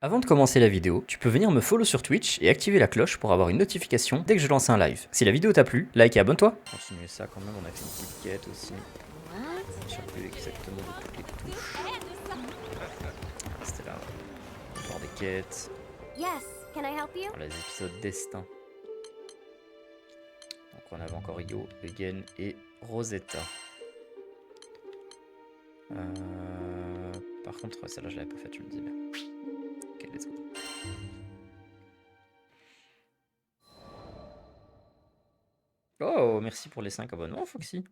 Avant de commencer la vidéo, tu peux venir me follow sur Twitch et activer la cloche pour avoir une notification dès que je lance un live. Si la vidéo t'a plu, like et abonne-toi. Continuer ça quand même, on a fait une petite quête aussi. Je ne sais plus exactement de toutes les touches. C'était là. Encore des quêtes. Yes, can I help you? Dans les épisodes destin. Donc on avait encore Io, Eugen et Rosetta. Par contre, celle-là je l'avais pas faite, je me dis bien. Ok, let's go. Oh, merci pour les 5 abonnements, Foxy. If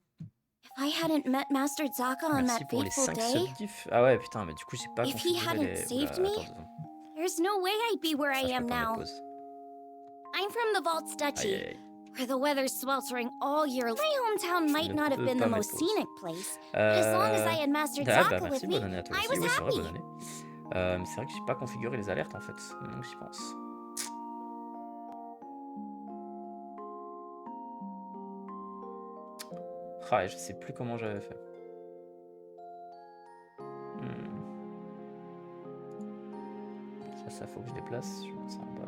I hadn't met Master Zaka on Merci that pour les fateful 5 day, subgifs. Ah ouais, putain, mais du coup, j'ai pas if he configuré hadn't les... saved Oula, me, attends 2 secondes. there's no way I'd be where Ça, I je peux am pas mettre now. pause. I'm from the Vault's Aïe, Duchy, aïe, aïe. where the weather's sweltering all year. My hometown might ne not have peux been pas the mettre most pause. scenic place, but as long as I had Master Ah Zaka bah with merci, me, bonne année à toi I aussi. was Oui, c'est vrai, happy. bonne année. Mais c'est vrai que j'ai pas configuré les alertes en fait. Donc j'y pense. Ah, et je sais plus comment j'avais fait. Ça faut que je déplace. Je me sens en bas.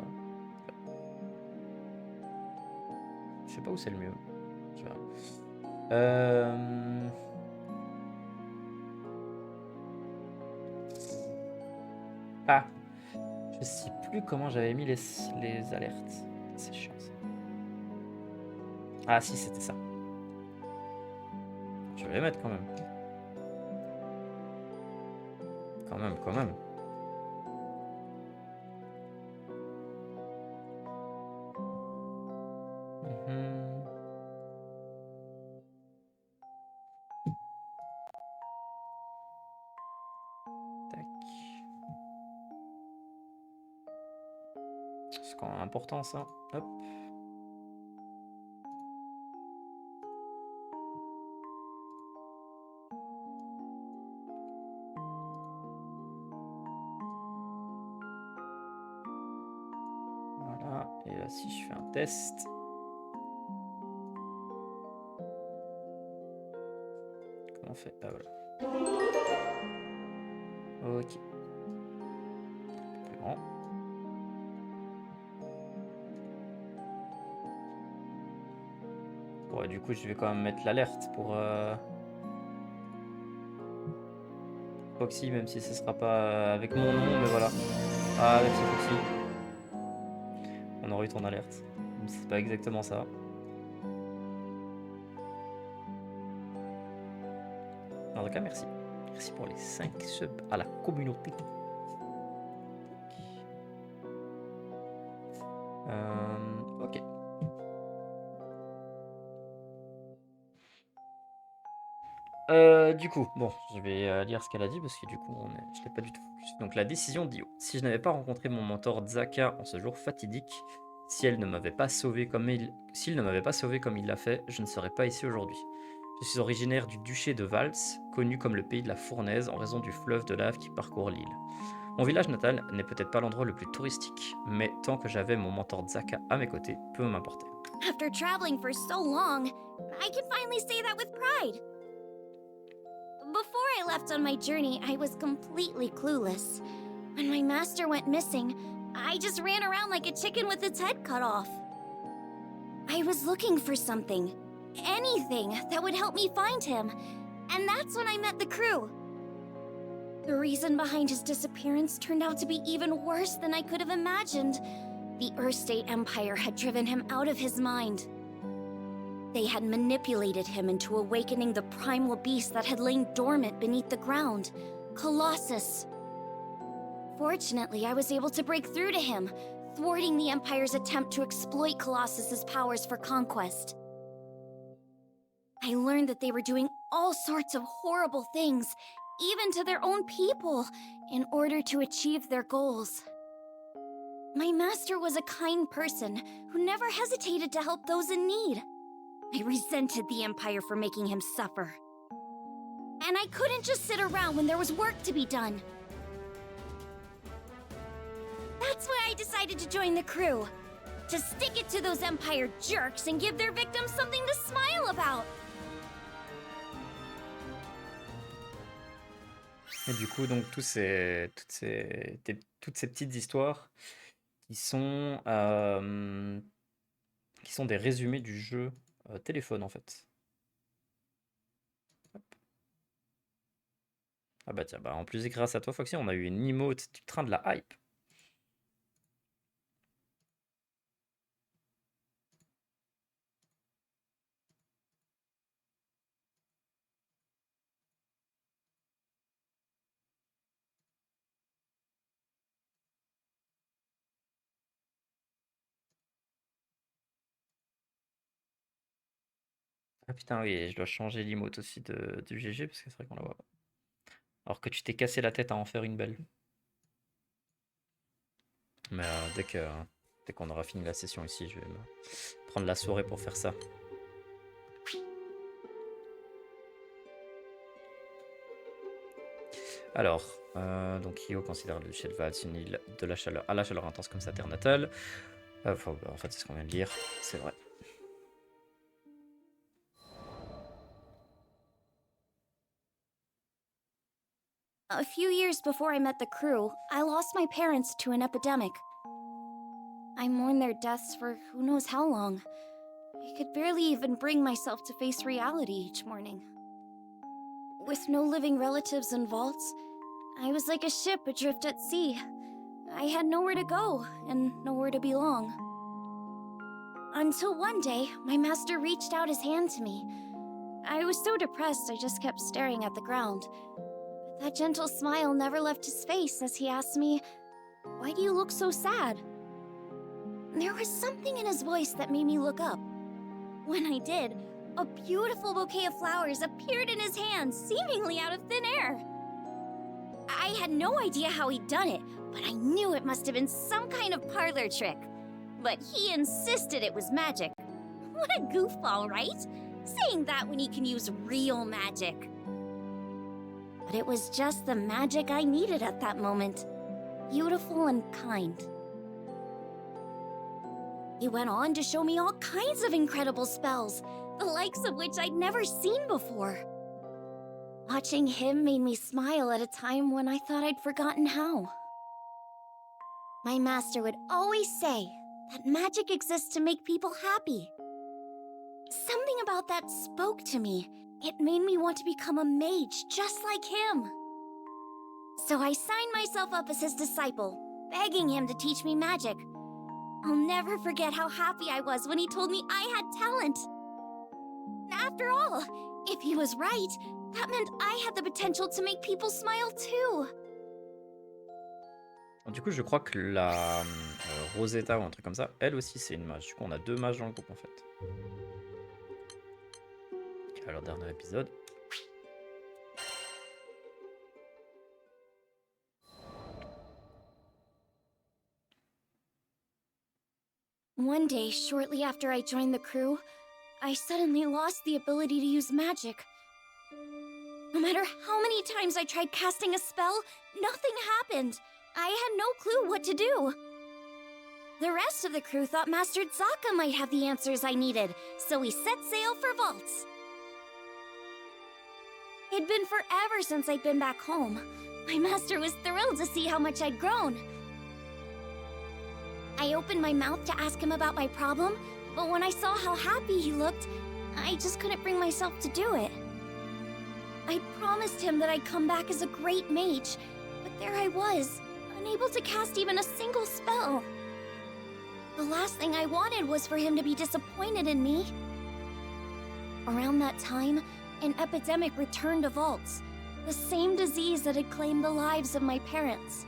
Je sais pas où c'est le mieux. Je verrai. Ah, je sais plus comment j'avais mis les alertes. C'est chiant ça. Ah si, c'était ça. Je vais les mettre quand même. Quand même. Tac. C'est quand même important ça. Hop. Voilà. Et là, si je fais un test. Comment on fait? Ah voilà. Ok. Plus grand. Ouais, du coup, je vais quand même mettre l'alerte pour Foxy, même si ce sera pas avec mon nom, mais voilà. Ah, merci Foxy. On aurait eu ton alerte. Même si c'est pas exactement ça. En tout cas, merci. Merci pour les 5 subs à la communauté. Ok. Du coup, bon, je vais lire ce qu'elle a dit parce que du coup, je n'étais pas du tout focus. Donc, la décision d'Io. Si je n'avais pas rencontré mon mentor Zaka en ce jour fatidique, s'il ne m'avait pas sauvé comme il l'a fait, je ne serais pas ici aujourd'hui. Je suis originaire du duché de Vals, connu comme le pays de la fournaise en raison du fleuve de lave qui parcourt l'île. Mon village natal n'est peut-être pas l'endroit le plus touristique, mais tant que j'avais mon mentor Zaka à mes côtés, peu m'importer. After traveling for so long, I can finally say that with pride. Before I left on my journey, I was completely clueless. When my master went missing, I just ran around like a chicken with its head cut off. I was looking for something, anything that would help me find him, and that's when I met the crew. The reason behind his disappearance turned out to be even worse than I could have imagined. The Earth State Empire had driven him out of his mind. They had manipulated him into awakening the primal beast that had lain dormant beneath the ground, Colossus. Fortunately, I was able to break through to him, thwarting the Empire's attempt to exploit Colossus's powers for conquest. I learned that they were doing all sorts of horrible things, even to their own people, in order to achieve their goals. My master was a kind person who never hesitated to help those in need. I resented the Empire for making him suffer. And I couldn't just sit around when there was work to be done. That's why I decided to join the crew. To stick it to those Empire jerks and give their victims something to smile about. Et du coup, donc, toutes ces toutes ces petites histoires qui sont, des résumés du jeu téléphone en fait. Hop. Ah bah tiens, bah en plus grâce à toi Foxy, on a eu une emote du train de la hype. Ah putain oui, je dois changer l'emote aussi du GG parce que c'est vrai qu'on la voit pas. Alors que tu t'es cassé la tête à en faire une belle. Mais dès qu'on aura fini la session ici, je vais me prendre la soirée pour faire ça. Alors, donc Io considère le duché de Val une île de la chaleur à la chaleur intense comme sa terre natale. En fait, c'est ce qu'on vient de lire, c'est vrai. A few years before I met the crew, I lost my parents to an epidemic. I mourned their deaths for who knows how long. I could barely even bring myself to face reality each morning. With no living relatives in vaults, I was like a ship adrift at sea. I had nowhere to go and nowhere to belong. Until one day, my master reached out his hand to me. I was so depressed I just kept staring at the ground. But that gentle smile never left his face as he asked me, "Why do you look so sad?" There was something in his voice that made me look up. When I did, a beautiful bouquet of flowers appeared in his hands, seemingly out of thin air. I had no idea how he'd done it, but I knew it must have been some kind of parlor trick. But he insisted it was magic. What a goofball, right? Saying that when he can use real magic. But it was just the magic I needed at that moment. Beautiful and kind. He went on to show me all kinds of incredible spells, the likes of which I'd never seen before. Watching him made me smile at a time when I thought I'd forgotten how. My master would always say that magic exists to make people happy. Something about that spoke to me. It made me want to become a mage just like him. So I signed myself up as his disciple, begging him to teach me magic. I'll never forget how happy I was when he told me I had talent. After all, if he was right, that meant I had the potential to make people smile too. Du coup, je crois que la Rosetta ou un truc comme ça, elle aussi c'est une mage. Du coup, on a deux mages dans le groupe en fait. Alors, dernier épisode. One day, shortly after I joined the crew, I suddenly lost the ability to use magic. No matter how many times I tried casting a spell, nothing happened. I had no clue what to do. The rest of the crew thought Master Zaka might have the answers I needed, so we set sail for vaults. It'd been forever since I'd been back home. My master was thrilled to see how much I'd grown. I opened my mouth to ask him about my problem, but when I saw how happy he looked, I just couldn't bring myself to do it. I promised him that I'd come back as a great mage, but there I was, unable to cast even a single spell. The last thing I wanted was for him to be disappointed in me. Around that time, an epidemic returned to vaults, the same disease that had claimed the lives of my parents.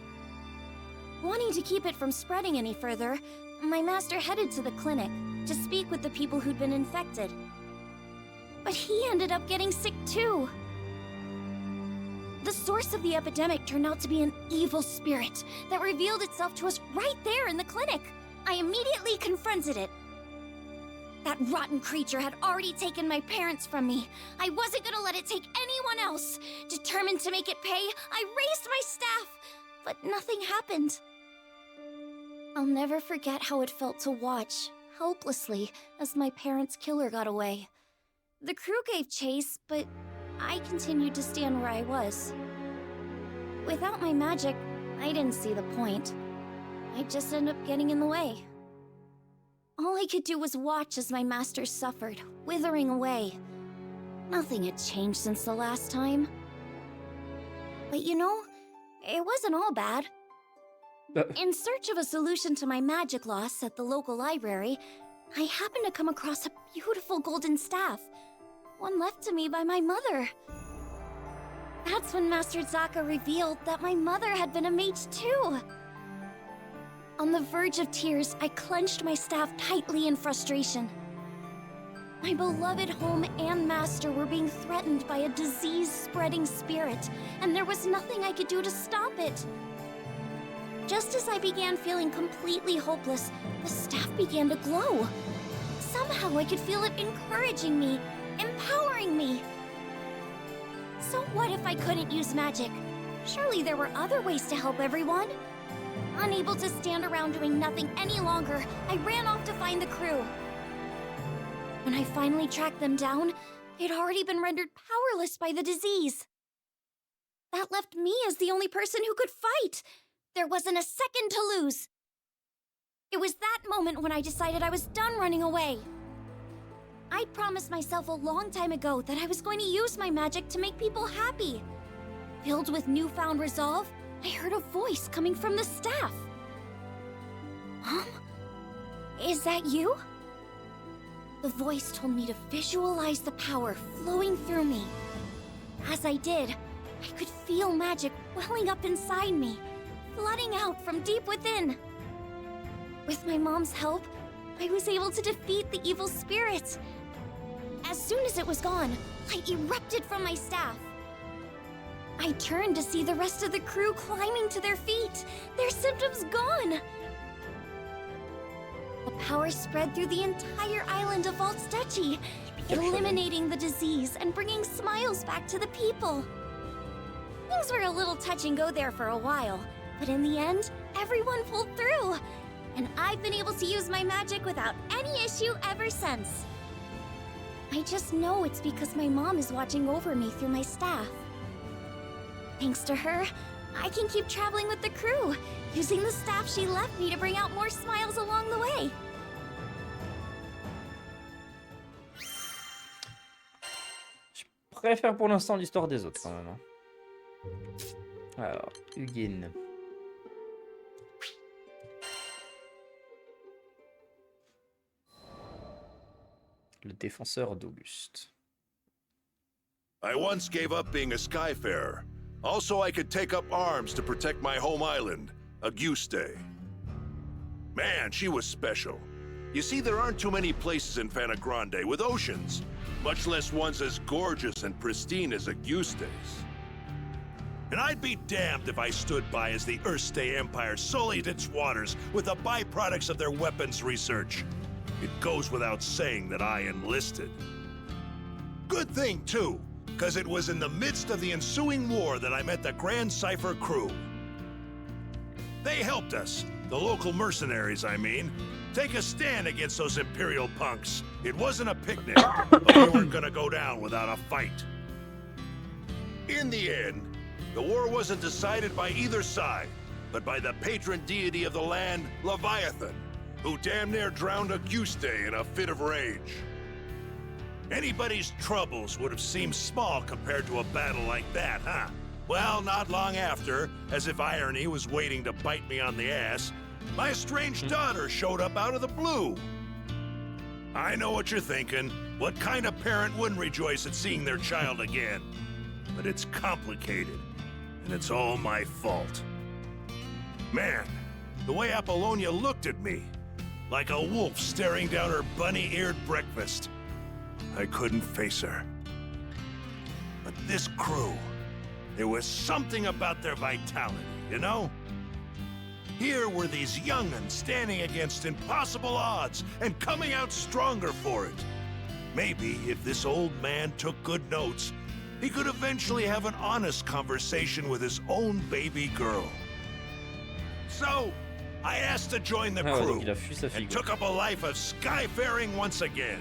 Wanting to keep it from spreading any further, my master headed to the clinic to speak with the people who'd been infected. But he ended up getting sick too. The source of the epidemic turned out to be an evil spirit that revealed itself to us right there in the clinic. I immediately confronted it. That rotten creature had already taken my parents from me. I wasn't gonna let it take anyone else. Determined to make it pay, I raised my staff, but nothing happened. I'll never forget how it felt to watch, helplessly, as my parents' killer got away. The crew gave chase, but I continued to stand where I was. Without my magic, I didn't see the point. I'd just end up getting in the way. All I could do was watch as my master suffered, withering away. Nothing had changed since the last time. But you know, it wasn't all bad. In search of a solution to my magic loss at the local library, I happened to come across a beautiful golden staff, one left to me by my mother. That's when Master Zaka revealed that my mother had been a mage too. On the verge of tears, I clenched my staff tightly in frustration. My beloved home and master were being threatened by a disease-spreading spirit, and there was nothing I could do to stop it. Just as I began feeling completely hopeless, the staff began to glow. Somehow I could feel it encouraging me, empowering me. So what if I couldn't use magic? Surely there were other ways to help everyone. Unable to stand around doing nothing any longer, I ran off to find the crew. When I finally tracked them down, they'd already been rendered powerless by the disease. That left me as the only person who could fight. There wasn't a second to lose. It was that moment when I decided I was done running away. I'd promised myself a long time ago that I was going to use my magic to make people happy. Filled with newfound resolve, I heard a voice coming from the staff. Mom? Is that you? The voice told me to visualize the power flowing through me. As I did, I could feel magic welling up inside me, flooding out from deep within. With my mom's help, I was able to defeat the evil spirit. As soon as it was gone, light erupted from my staff. I turned to see the rest of the crew climbing to their feet, their symptoms gone. The power spread through the entire island of Waltz Duchy, eliminating the disease and bringing smiles back to the people. Things were a little touch and go there for a while, but in the end, everyone pulled through. And I've been able to use my magic without any issue ever since. I just know it's because my mom is watching over me through my staff. Thanks to her, I can keep traveling with the crew, using the staff she left me to bring out more smiles along the way. Je préfère pour l'instant l'histoire des autres quand même. Hein. Alors, Hugin. Le défenseur d'Auguste. I once gave up being a skyfarer. Also, I could take up arms to protect my home island, Auguste. Man, she was special. You see, there aren't too many places in Fana Grande with oceans, much less ones as gorgeous and pristine as Auguste's. And I'd be damned if I stood by as the Erste Empire sullied its waters with the byproducts of their weapons research. It goes without saying that I enlisted. Good thing, too, because it was in the midst of the ensuing war that I met the Grand Cipher crew. They helped us, the local mercenaries, I mean, take a stand against those Imperial punks. It wasn't a picnic, but we weren't gonna go down without a fight. In the end, the war wasn't decided by either side, but by the patron deity of the land, Leviathan, who damn near drowned Auguste in a fit of rage. Anybody's troubles would have seemed small compared to a battle like that, huh? Well, not long after, as if irony was waiting to bite me on the ass, my estranged daughter showed up out of the blue. I know what you're thinking. What kind of parent wouldn't rejoice at seeing their child again? But it's complicated, and it's all my fault. Man, the way Apollonia looked at me, like a wolf staring down her bunny-eared breakfast. I couldn't face her. But this crew, there was something about their vitality, you know? Here were these young'uns standing against impossible odds and coming out stronger for it. Maybe if this old man took good notes, he could eventually have an honest conversation with his own baby girl. So, I asked to join the crew and took up a life of skyfaring once again.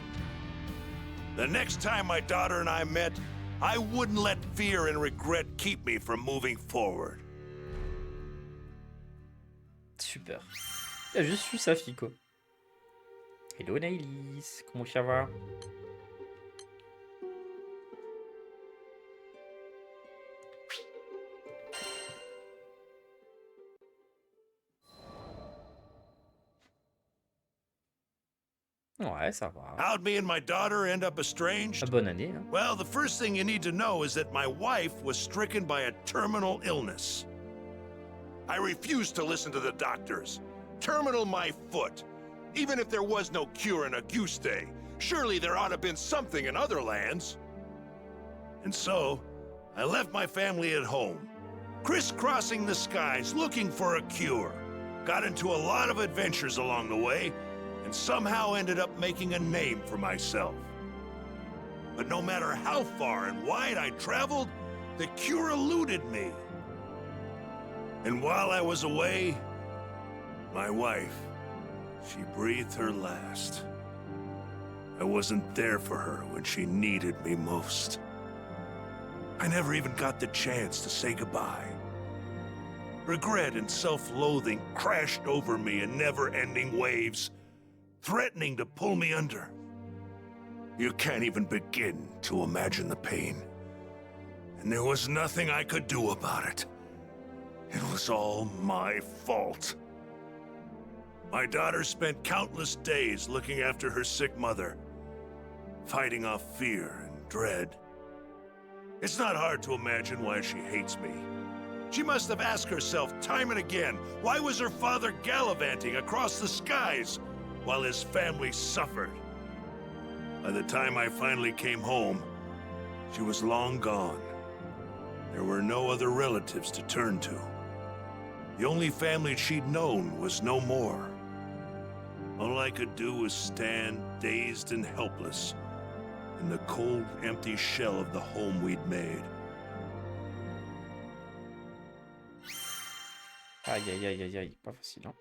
The next time my daughter and I met, I wouldn't let fear and regret keep me from moving forward. Super. Il a juste su sa fille, quoi. Hello Naïlis, comment ça va? Ouais, ça va. How'd me and my daughter end up estranged? Bonne année, hein. Well, the first thing you need to know is that my wife was stricken by a terminal illness. I refused to listen to the doctors. Terminal my foot. Even if there was no cure in Auguste, surely there ought to have been something in other lands. And so, I left my family at home, crisscrossing the skies looking for a cure. Got into a lot of adventures along the way, and somehow ended up making a name for myself. But no matter how far and wide I traveled, the cure eluded me. And while I was away, my wife, she breathed her last. I wasn't there for her when she needed me most. I never even got the chance to say goodbye. Regret and self-loathing crashed over me in never-ending waves, threatening to pull me under. You can't even begin to imagine the pain. And there was nothing I could do about it. It was all my fault. My daughter spent countless days looking after her sick mother, fighting off fear and dread. It's not hard to imagine why she hates me. She must have asked herself time and again, why was her father gallivanting across the skies while his family suffered? By the time I finally came home, she was long gone. There were no other relatives to turn to. The only family she'd known was no more. All I could do was stand, dazed and helpless, in the cold, empty shell of the home we'd made. Aïe, aïe, aïe, aïe, aïe, pas facile, hein.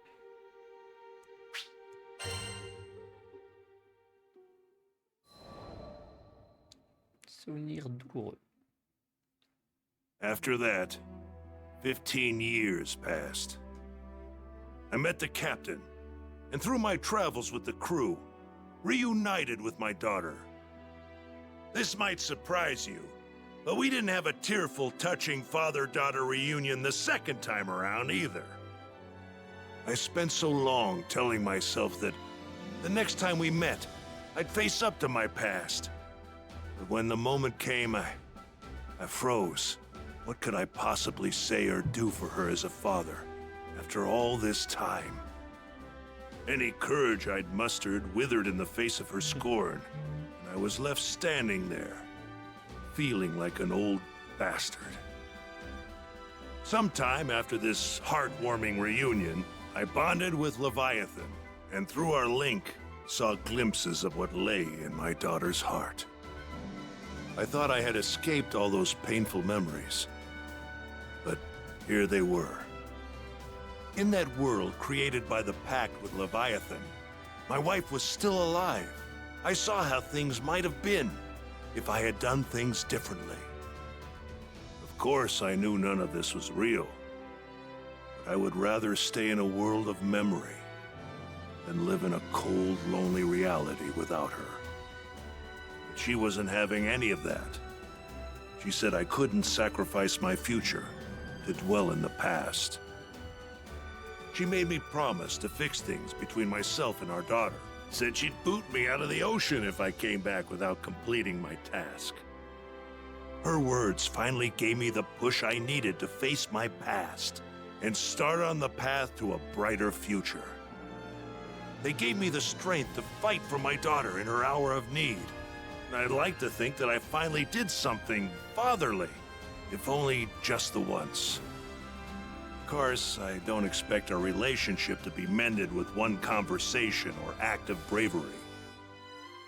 Souvenir douloureux. After that, 15 years passed. I met the captain, and through my travels with the crew, reunited with my daughter. This might surprise you, but we didn't have a tearful, touching father-daughter reunion the second time around either. I spent so long telling myself that the next time we met, I'd face up to my past. But when the moment came, I froze. What could I possibly say or do for her as a father, after all this time? Any courage I'd mustered withered in the face of her scorn, and I was left standing there, feeling like an old bastard. Sometime after this heartwarming reunion, I bonded with Leviathan, and through our link, saw glimpses of what lay in my daughter's heart. I thought I had escaped all those painful memories, but here they were. In that world created by the pact with Leviathan, my wife was still alive. I saw how things might have been if I had done things differently. Of course, I knew none of this was real, but I would rather stay in a world of memory than live in a cold, lonely reality without her. But she wasn't having any of that. She said I couldn't sacrifice my future to dwell in the past. She made me promise to fix things between myself and our daughter. Said she'd boot me out of the ocean if I came back without completing my task. Her words finally gave me the push I needed to face my past and start on the path to a brighter future. They gave me the strength to fight for my daughter in her hour of need. And I'd like to think that I finally did something fatherly, if only just the once. Of course, I don't expect our relationship to be mended with one conversation or act of bravery.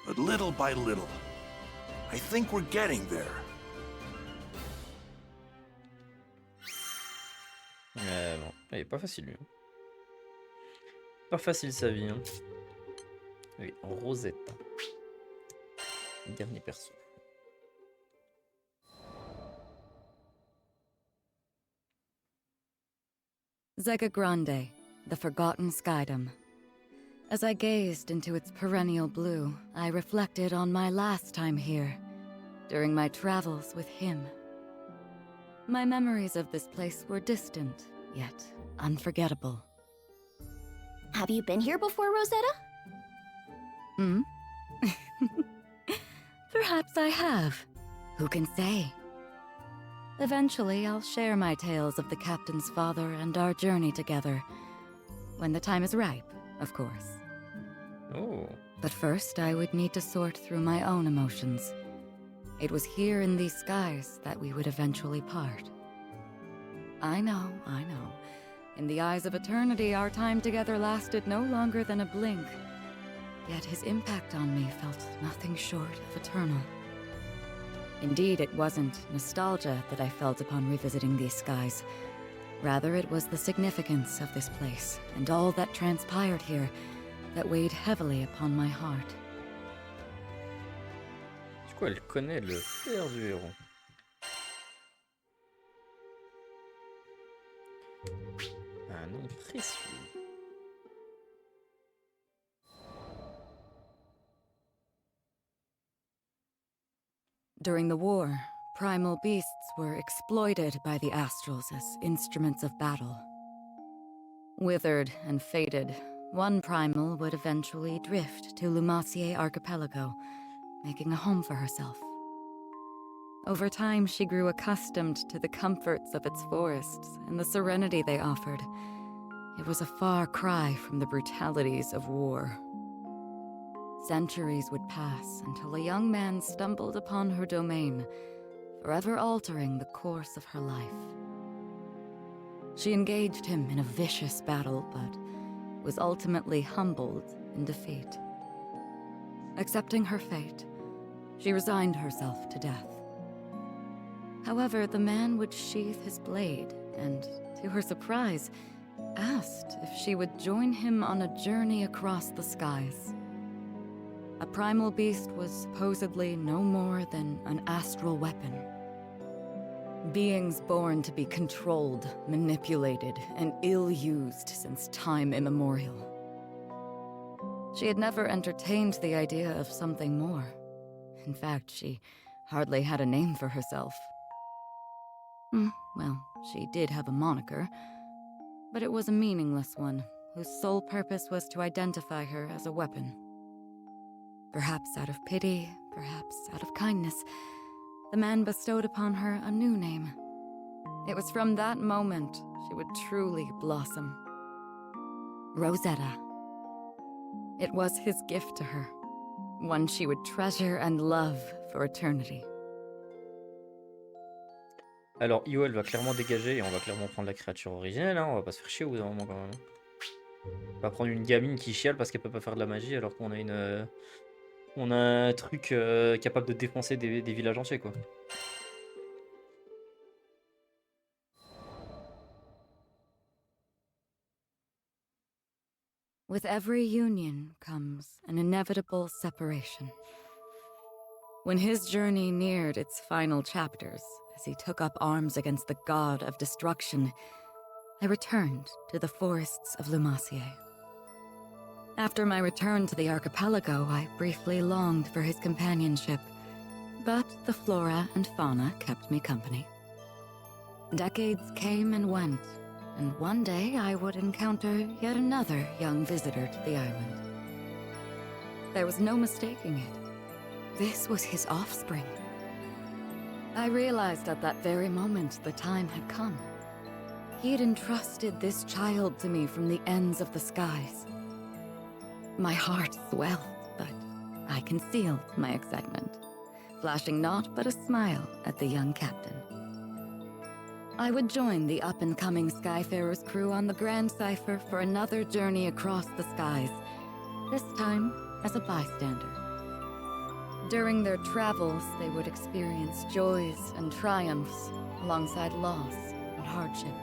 But little by little, I think we're getting there. Bon, il est pas facile, lui. Pas facile sa vie, hein. Oui, Rosetta. Dernier perso. Zeka Grande, the forgotten skydom. As I gazed into its perennial blue, I reflected on my last time here, during my travels with him. My memories of this place were distant, yet unforgettable. Have you been here before, Rosetta? Hmm? Perhaps I have. Who can say? Eventually, I'll share my tales of the captain's father and our journey together. When the time is ripe, of course. Oh. But first, I would need to sort through my own emotions. It was here in these skies that we would eventually part. I know. In the eyes of eternity, our time together lasted no longer than a blink. Yet his impact on me felt nothing short of eternal. Indeed, it wasn't nostalgia that I felt upon revisiting these skies. Rather, it was the significance of this place and all that transpired here that weighed heavily upon my heart. Du coup, elle connaît le père du héros. Un nom précieux. During the war, primal beasts were exploited by the Astrals as instruments of battle. Withered and fated, one primal would eventually drift to Lumacier Archipelago, making a home for herself. Over time, she grew accustomed to the comforts of its forests and the serenity they offered. It was a far cry from the brutalities of war. Centuries would pass until a young man stumbled upon her domain, forever altering the course of her life. She engaged him in a vicious battle, but was ultimately humbled in defeat. Accepting her fate, she resigned herself to death. However, the man would sheath his blade and, to her surprise, asked if she would join him on a journey across the skies. A primal beast was supposedly no more than an astral weapon. Beings born to be controlled, manipulated, and ill-used since time immemorial. She had never entertained the idea of something more. In fact, she hardly had a name for herself. Well, she did have a moniker, but it was a meaningless one, whose sole purpose was to identify her as a weapon. Perhaps out of pity, perhaps out of kindness, the man bestowed upon her a new name. It was from that moment she would truly blossom. Rosetta. It was his gift to her, one she would treasure and love for eternity. Alors, Io, elle va clairement dégager et on va clairement prendre la créature originelle, hein. On va pas se faire chier au bout d'un moment quand même. On va prendre une gamine qui chiale parce qu'elle peut pas faire de la magie alors qu'on a une... on a un truc capable de défoncer des villages entiers, quoi. With every union comes an inevitable separation. When his journey neared its final chapters, as he took up arms against the god of destruction, I returned to the forests of Lumacier. After my return to the archipelago, I briefly longed for his companionship, but the flora and fauna kept me company. Decades came and went, and one day I would encounter yet another young visitor to the island. There was no mistaking it. This was his offspring. I realized at that very moment the time had come. He had entrusted this child to me from the ends of the skies. My heart swelled, but I concealed my excitement, flashing naught but a smile at the young captain. I would join the up-and-coming Skyfarer's crew on the Grand Cipher for another journey across the skies, this time as a bystander. During their travels, they would experience joys and triumphs, alongside loss and hardship.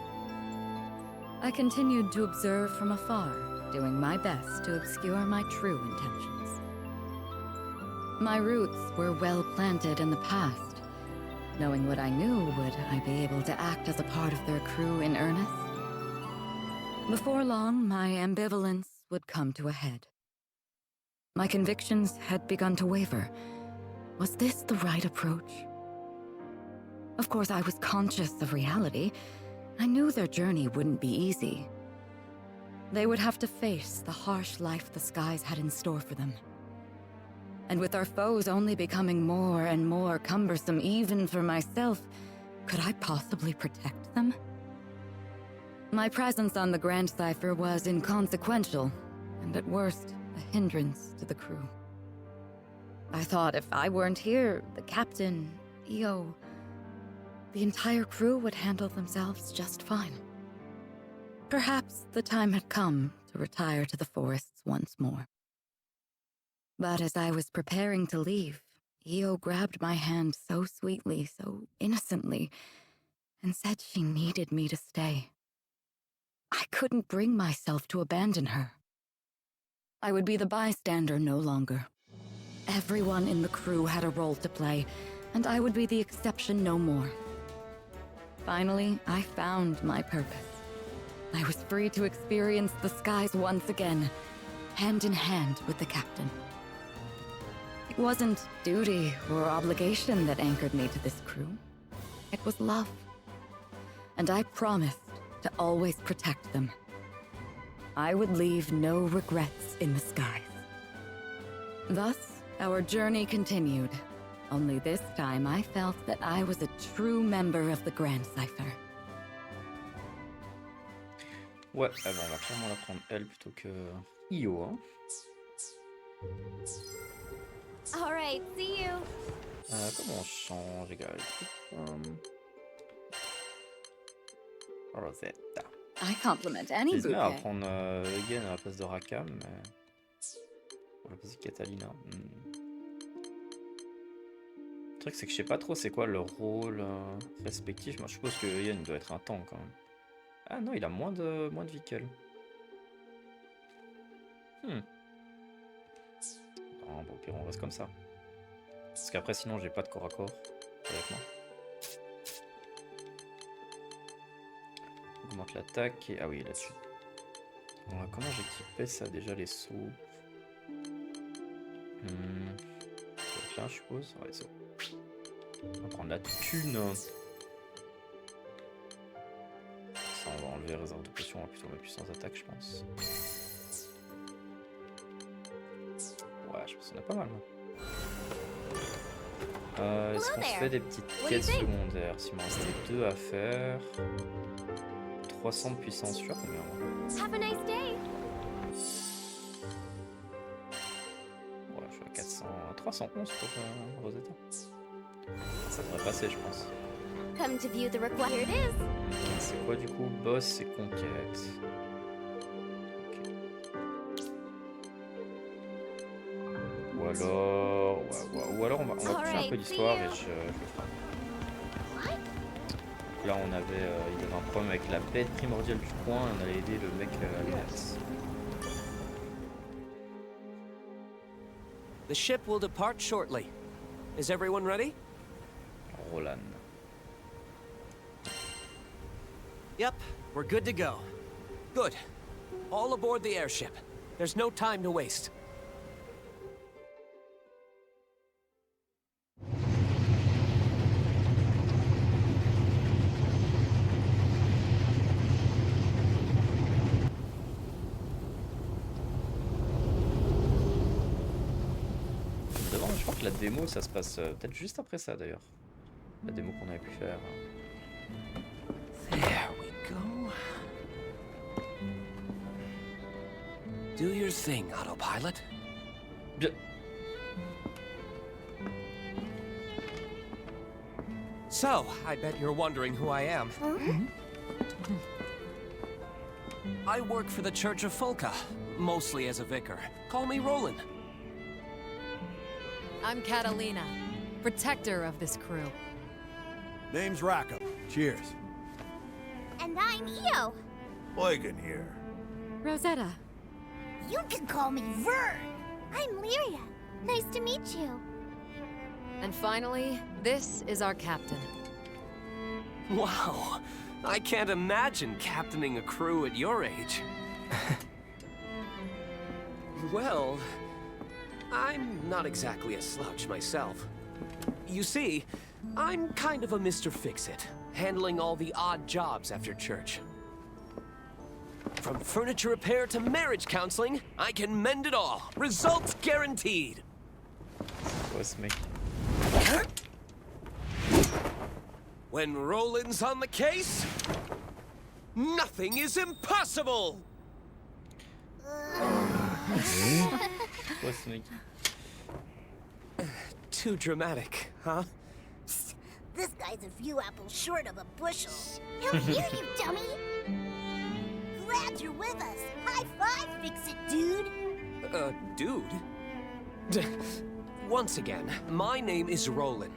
I continued to observe from afar, doing my best to obscure my true intentions. My roots were well planted in the past. Knowing what I knew, would I be able to act as a part of their crew in earnest? Before long, my ambivalence would come to a head. My convictions had begun to waver. Was this the right approach? Of course, I was conscious of reality. I knew their journey wouldn't be easy. They would have to face the harsh life the skies had in store for them. And with our foes only becoming more and more cumbersome, even for myself, could I possibly protect them? My presence on the Grand Cipher was inconsequential, and at worst, a hindrance to the crew. I thought if I weren't here, the captain, EO, the entire crew would handle themselves just fine. Perhaps the time had come to retire to the forests once more. But as I was preparing to leave, EO grabbed my hand so sweetly, so innocently, and said she needed me to stay. I couldn't bring myself to abandon her. I would be the bystander no longer. Everyone in the crew had a role to play, and I would be the exception no more. Finally, I found my purpose. I was free to experience the skies once again, hand in hand with the captain. It wasn't duty or obligation that anchored me to this crew. It was love. And I promised to always protect them. I would leave no regrets in the skies. Thus, our journey continued. Only this time I felt that I was a true member of the Grand Cipher. Ouais, ah bon, on va clairement la prendre elle plutôt que Io. Hein. All right, see you. Comment on change, les gars? Rosetta. I compliment any Je me à bouquet. prendre Egan à la place de Rakam, mais... pour la place de Catalina. Le truc, c'est que je sais pas trop c'est quoi leur rôle respectif. Moi, je suppose que Ian doit être un tank quand même. Ah non, il a moins de vie qu'elle. Non, bon, au pire, on reste comme ça. Parce qu'après, sinon, j'ai pas de corps à corps avec moi. On augmente l'attaque et... ah oui, là-dessus. Comment j'équipais ça déjà, les sauts? Donc là, je suppose. Ouais, c'est bon. On va prendre la thune. Ça, on va enlever réserve de potion, on va plutôt mettre puissance d'attaque, je pense. Ouais, je pense qu'on a pas mal. Est-ce qu'on se fait des petites quêtes secondaires? S'il m'en restait 2 à faire. 300 de puissance, je suis à combien moi? Have a nice day. Ouais, je suis à 400, 311 pour Rosetta. Ça devrait passer, je pense. Come to view the required is. C'est quoi du coup? Boss et conquête. Okay. Ou alors... ou alors on va toucher un peu d'histoire et je le ferai. Donc là on avait... il y avait un problème avec la bête primordiale du coin et on allait aider le mec à l'Unias. The ship will depart shortly. Is everyone ready? Roland. Yep, we're good to go. Good. All aboard the airship. There's no time to waste. Je crois que la démo ça se passe peut-être juste après ça d'ailleurs. La démo qu'on avait pu faire. There we go. Do your thing, autopilot. Bien. So, I bet you're wondering who I am. I work for the Church of Folka, mostly as a vicar. Call me Roland. I'm Catalina, protector of this crew. Name's Rackham. Cheers. And I'm Io. Eugen here. Rosetta. You can call me Vern. I'm Lyria. Nice to meet you. And finally, this is our captain. Wow, I can't imagine captaining a crew at your age. Well, I'm not exactly a slouch myself. You see, I'm kind of a Mr. Fix-It, handling all the odd jobs after church. From furniture repair to marriage counseling, I can mend it all. Results guaranteed. Was mec. When Roland's on the case, nothing is impossible! Quoi ce mec? Too dramatic, huh? This guy's a few apples short of a bushel. He'll hear you, dummy! Glad you're with us. High five, Fix-It, dude! Dude? Once again, my name is Roland.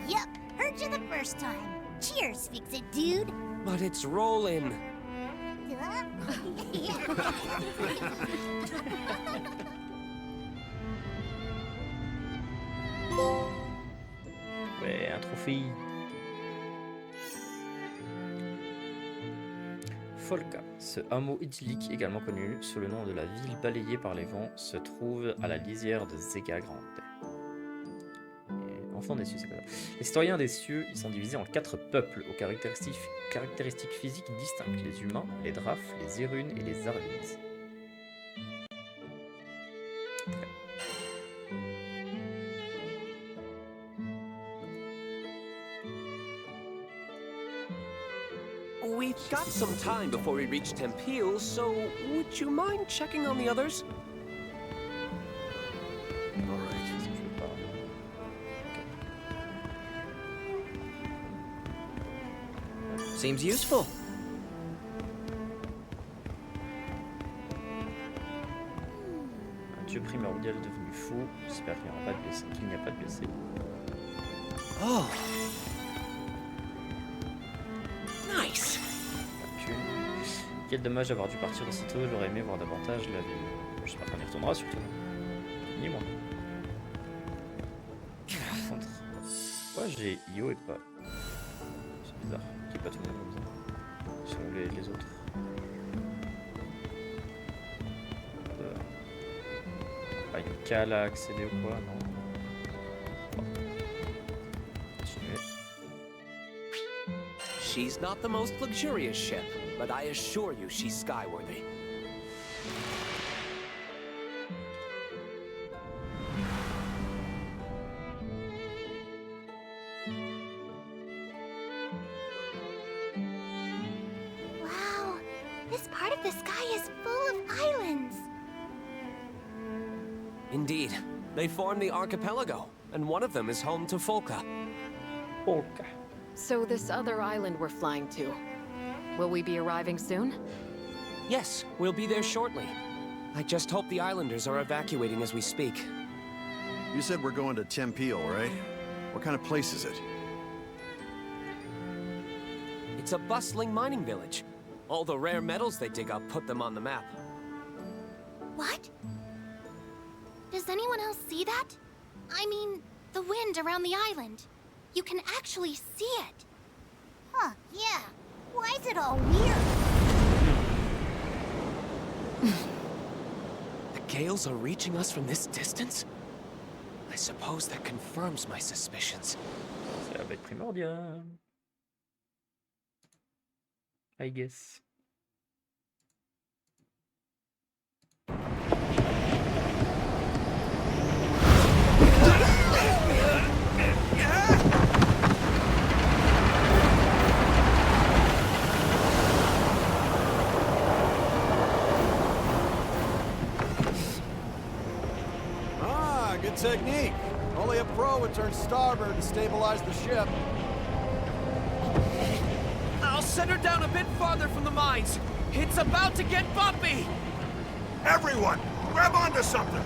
Yep, heard you the first time. Cheers, Fix-It, dude! But it's Roland. Huh? Ouais, un trophée. Folka, ce hameau idyllique également connu sous le nom de la ville balayée par les vents, se trouve à la lisière de Zega Grande. Et enfant des cieux, c'est quoi ça? Les citoyens des cieux, ils sont divisés en 4 peuples aux caractéristiques physiques distinctes: les humains, les drafts, les érunes et les arvids. We've got some time before we reach Tempéra, so would you mind checking on the others? Seems useful. Un dieu primordial devenu fou. J'espère qu'il n'y aura pas de blessés. Qu'il n'y a pas de blessés. Oh. Nice. Quel dommage d'avoir dû partir aussitôt. J'aurais aimé voir davantage la ville. J'espère qu'on y retournera surtout. Ni moi. Par contre, pourquoi j'ai Io et pas? C'est bizarre. Qu'il n'y ait pas tout le monde comme ça. Ils sont où les autres? Pas une cale à accéder ou quoi? Non. Bon. Continuer. She's not the most luxurious ship, but I assure you she's skyworthy. Wow, this part of the sky is full of islands. Indeed. They form the archipelago, and one of them is home to Folka. Polka. So this other island we're flying to, will we be arriving soon? Yes, we'll be there shortly. I just hope the islanders are evacuating as we speak. You said we're going to Tempéra, right? What kind of place is it? It's a bustling mining village. All the rare metals they dig up put them on the map. What? Does anyone else see that? I mean, the wind around the island. You can actually see it. Huh, yeah. Why is it all weird? The gales are reaching us from this distance? I suppose that confirms my suspicions. Ça va être primordial. I guess. Good technique. Only a pro would turn starboard and stabilize the ship. I'll set her down a bit farther from the mines. It's about to get bumpy! Everyone, grab onto something!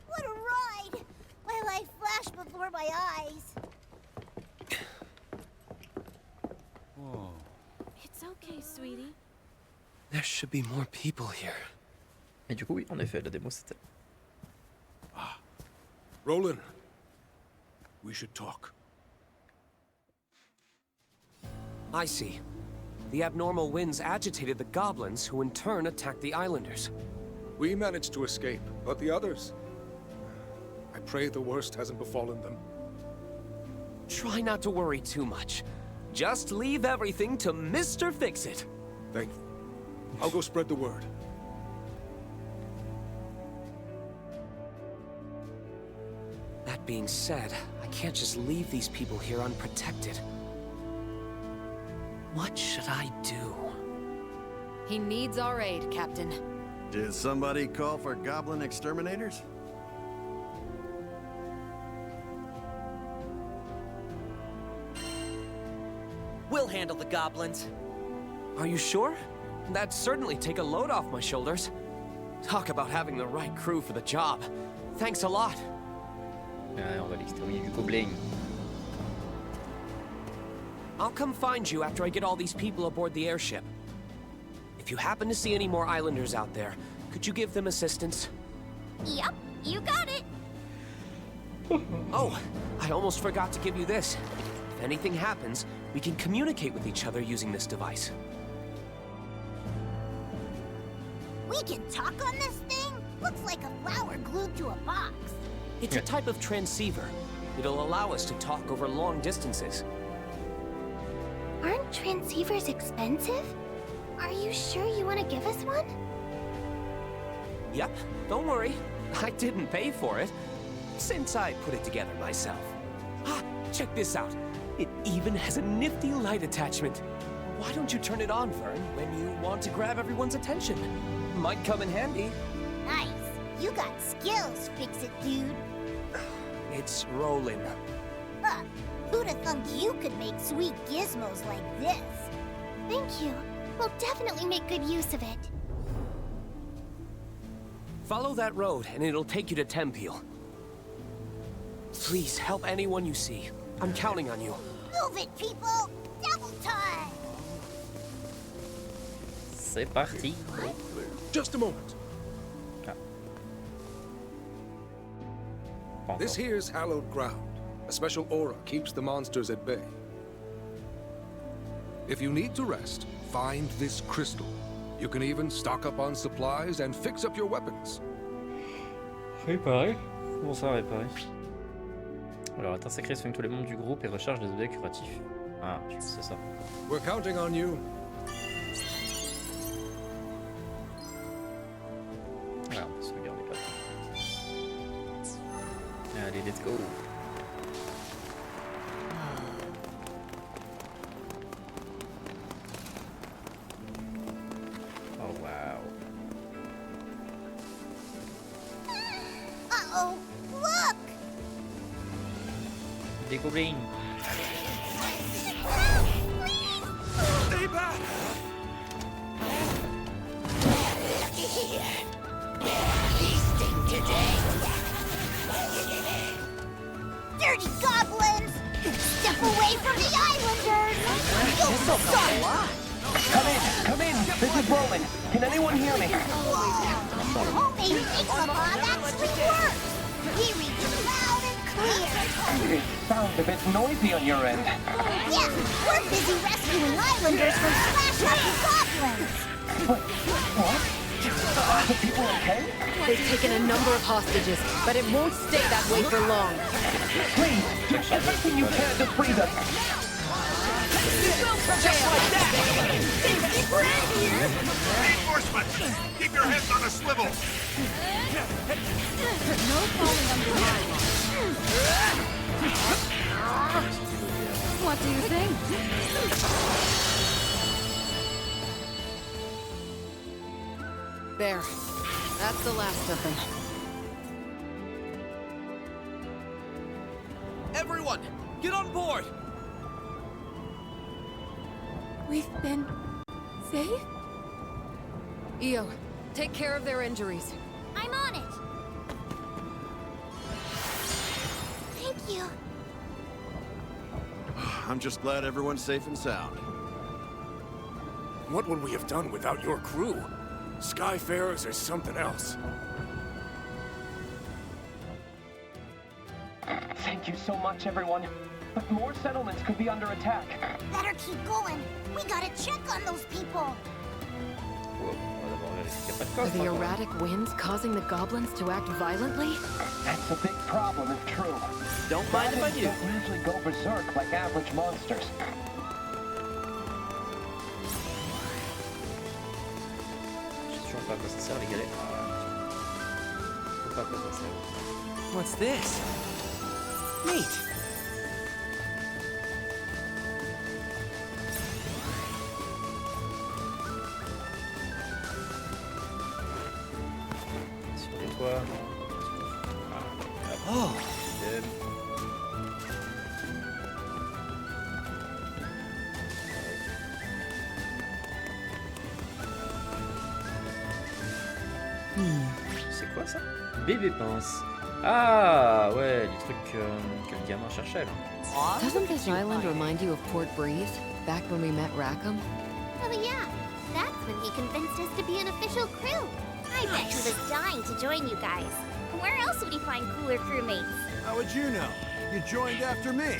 What a ride! My life flashed before my eyes. It's okay, There should be more people here. Et du coup, oui, en effet, la démo c'était. Roland, we should talk. I see. The abnormal winds agitated the goblins, who in turn attacked the islanders. We managed to escape, but the others... I pray the worst hasn't befallen them. Try not to worry too much. Just leave everything to Mr. Fix-It. Thank you. I'll go spread the word. That being said, I can't just leave these people here unprotected. What should I do? He needs our aid, Captain. Did somebody call for goblin exterminators? We'll handle the goblins. Are you sure? That'd certainly take a load off my shoulders. Talk about having the right crew for the job. Thanks a lot. Ouais, on va l'exterminer du gobelin. I'll come find you after I get all these people aboard the airship. If you happen to see any more islanders out there, could you give them assistance? Yep, you got it. Oh, I almost forgot to give you this. If anything happens, we can communicate with each other using this device. We can talk on this thing? Looks like a flower glued to a box. It's a type of transceiver. It'll allow us to talk over long distances. Aren't transceivers expensive? Are you sure you want to give us one? Yep, don't worry. I didn't pay for it, since I put it together myself. Ah, check this out. It even has a nifty light attachment. Why don't you turn it on, Vern, when you want to grab everyone's attention? Might come in handy. Nice. You got skills, Fix-It dude. It's rolling. Huh. Who'd have thunk you could make sweet gizmos like this? Thank you. We'll definitely make good use of it. Follow that road, and it'll take you to Tempéra. Please help anyone you see. I'm counting on you. Move it, people! Double time! C'est parti. Just a moment. Ah. Pas This encore. here's hallowed ground. A special aura keeps the monsters at bay. If you need to rest, find this crystal. You can even stock up on supplies and fix up your weapons. Réparer? Comment ça réparer? Alors, atteins sacré soigne tous les membres du groupe et recharge les objets curatifs. Ah, je pense que c'est ça. We're counting on you. Voilà, on peut sauvegarder pas. Allez, let's go. Oh wow. Uh-oh! Look! Des gobelins. Help, please! Stay back! Dirty goblins! Step away from the islanders! You'll suck! Come in! This is Roland. Can anyone hear me? Homemade pizza bomb actually works! We read you loud and clear! It sounds a bit noisy on your end. Yeah, we're busy rescuing islanders from smash-up goblins! What? Are the people okay? They've taken a number of hostages, but it won't stay that way for long. Please, do everything you can to free them. Just like that! Reinforcements! Keep your heads on a swivel! No falling under my What do you think? There. That's the last of them. Everyone, get on board! We've been safe? Io, take care of their injuries. I'm on it. Thank you. I'm just glad everyone's safe and sound. What would we have done without your crew? Skyfarers are something else. Thank you so much, everyone. But more settlements could be under attack. Better keep going. We gotta check on those people. Are the erratic winds causing the goblins to act violently? That's a big problem if true. Don't mind if I do. Don't usually go berserk like average monsters. What's this? Neat. Sur les toits. Oh. C'est quoi ça? Bébé pince. Ah ouais, les trucs que le gamin cherchait là. Doesn't this island remind you of Port Breeze, back when we met Rackham? Oh yeah, that's when he convinced us to be an official crew. I bet he was dying to join you guys. Where else would he find cooler crewmates? How would you know? You joined after me.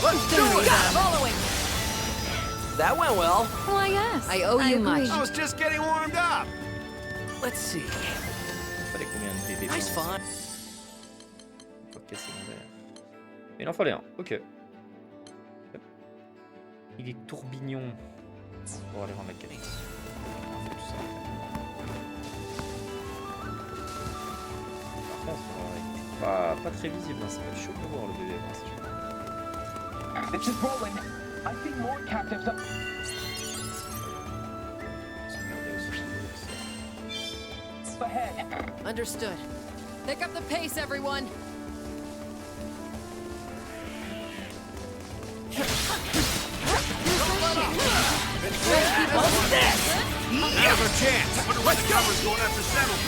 Let's do it! Following! That went well. Why, yes. I owe you much. I was just getting warmed up. Let's see. Fallait combien de bébés Nice pince? fun. Ok, secondaire. Il en fallait un, ok. Il est tourbillon. On va aller voir la qualité. On fait tout ça. Par contre, pas très visible, hein. Ça va être chaud pour voir le bébé pince. This is Roland. I see more captives up. Ahead. Understood. Pick up the pace, everyone. What's this? Have a chance. Wonder why the cover's going after settlement.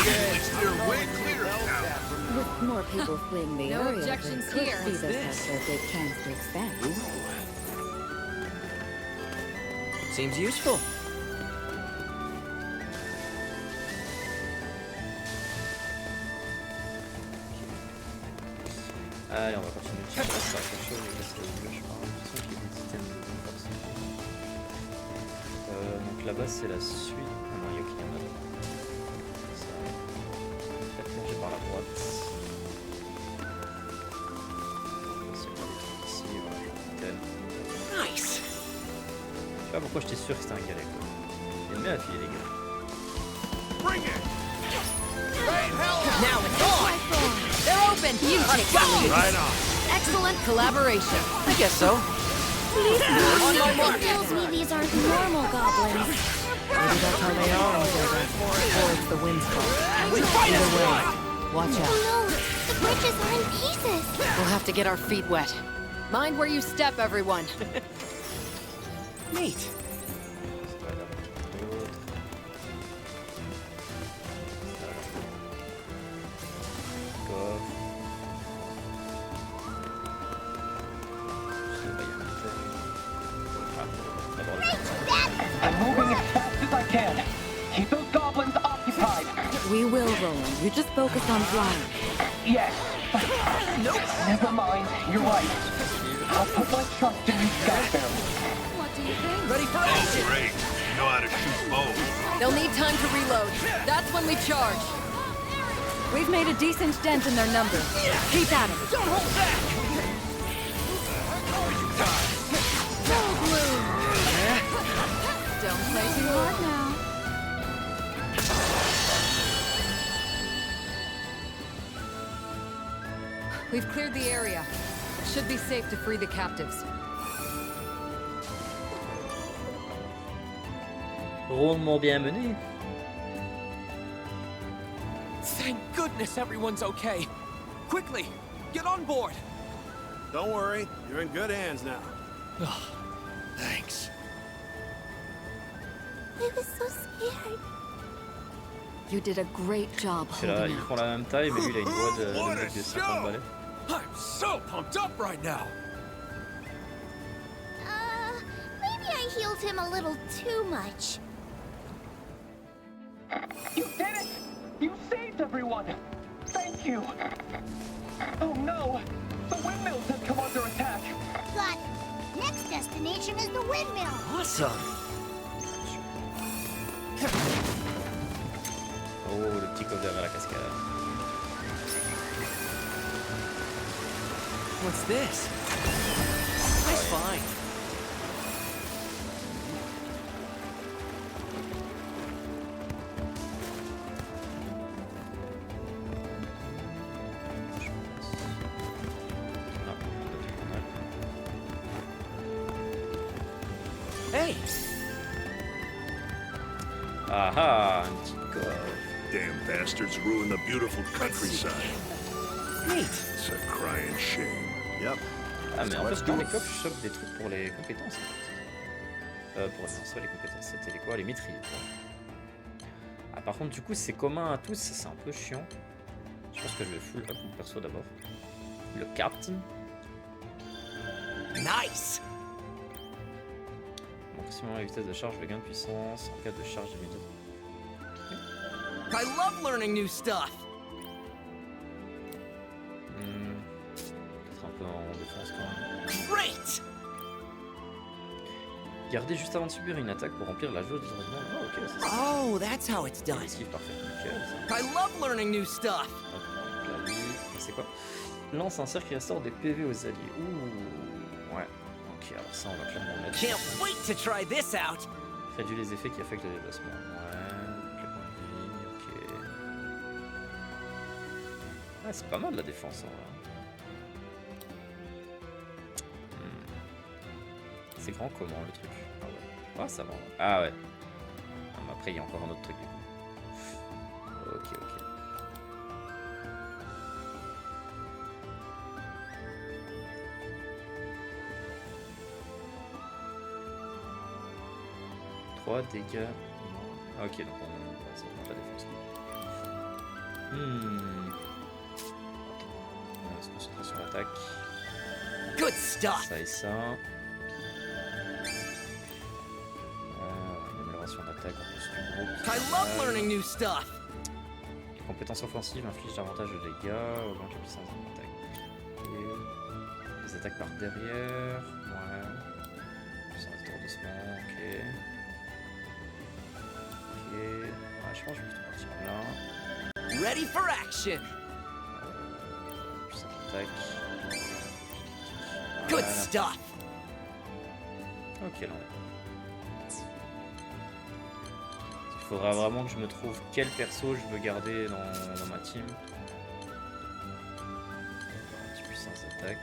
Okay, steer way clear now. With more people fleeing the No area, objections the here. Beavers this? have their big chance to expand. Seems useful. Allez, on va continuer de chercher ça. Quelque chose de casser le bleu, je crois. J'ai l'impression qu'il y a des items comme ça. Donc là-bas, c'est la suite. Ah non, Yoki, il y en a là. Ça. Peut-être manger par la droite. C'est pas des trucs ici, voilà, nickel. Nice. Je sais pas pourquoi j'étais sûr que c'était un galet, quoi. Il aime bien affiler les gars. Bring it. Now it's on! They're open! You take the lead! Right on. Excellent collaboration. I guess so. On my mark! It tells me these aren't normal goblins. Maybe that's how they are, or it's the wind's fault. Either way, watch out. Oh no, the bridges are in pieces. We'll have to get our feet wet. Mind where you step, everyone. Neat. I'm moving as fast as I can. Keep those goblins occupied. We will, Roland. You just focus on flying. Yes. Nope. Never mind. You're right. I'll put my trust in these Skyfarers. What do you think? Ready for Oh, action! great. You know how to shoot bows. They'll need time to reload. That's when we charge. We've made a decent dent in their numbers. Keep at it. Don't hold back! Don't play too hard now. We've cleared the area. Should be safe to free the captives. Rondement bienvenue. Thank goodness everyone's okay. Quickly, get on board. Don't worry, you're in good hands now. Thanks. I was so scared. You did a great job C'est là, holding ils out. font la même taille, mais lui il a une voix de What mec a de 50 show! balais. I'm so pumped up right now. him a little too much. You did it! You saved everyone! Thank you! Oh no! The windmills have come under attack! Got it. Next destination is the windmill. Awesome. Oh, le petit coffre derrière la cascade. What's this? Nice find. Hey! Aha, un petit coffre. Damn bastards ruin the beautiful countryside. Neat. It's a crying shame. Yep. Ah mais en fait dans les coffres je chope des trucs pour les compétences en fait. Pour non, soit les compétences, c'était les quoi? Les maîtrises. Ah par contre du coup c'est commun à tous, c'est un peu chiant. Je pense que je vais full up mon perso d'abord. Le captain. Nice. Maximum la vitesse de charge, le gain de puissance en cas de charge immédiate. I love learning new stuff. Peut-être un peu en défense quand même. Great. Garder juste avant de subir une attaque pour remplir la jauge d'hydrogène. Oh ok, c'est ça. Oh, that's how it's done. Esquive parfait, nickel. Ça. I love learning new stuff. Hop, donc là, lui, c'est quoi? Lance un cercle qui restaure des PV aux alliés. Ouh, ouais. Ok, alors ça on va clairement le mettre. Can't wait to try this out. Réduit les effets qui affectent le déplacement. Ouais, donc les points de vie, ok. Ouais, c'est pas mal la défense en vrai. C'est grand comment le truc? Ah ouais. Ah ça va. Ah ouais. Ah, mais après il y a encore un autre truc du coup. Ok, ok. Dégâts. Ah, ok, donc on ça prend la défense. On se concentrer sur l'attaque. Good stuff. Ça et ça. Amélioration d'attaque en plus du groupe. I love learning new stuff. Les compétences offensives infligent davantage de dégâts, augmente la puissance de l'attaque. Et les attaques par derrière. Ouais. Puissance d'étourdissement, ok. Ouais, je pense que je vais plutôt partir là. Ready for action. Puissance d'attaque. Good stuff. Ok, là. Il faudra vraiment que je me trouve quel perso je veux garder dans ma team. Petit puissance d'attaque.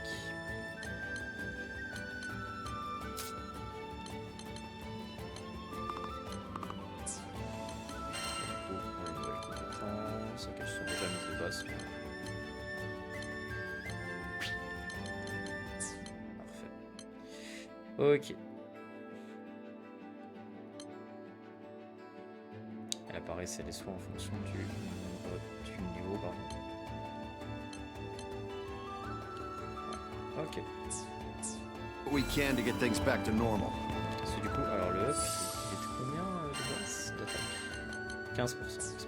Ok, je suis déjà mis de base. Parfait. Ok. Et là pareil, c'est les soins en fonction du niveau, pardon. Ok. We can to get things back to normal. Parce que du coup, alors le up, il est de combien de base d'attaque? 15%.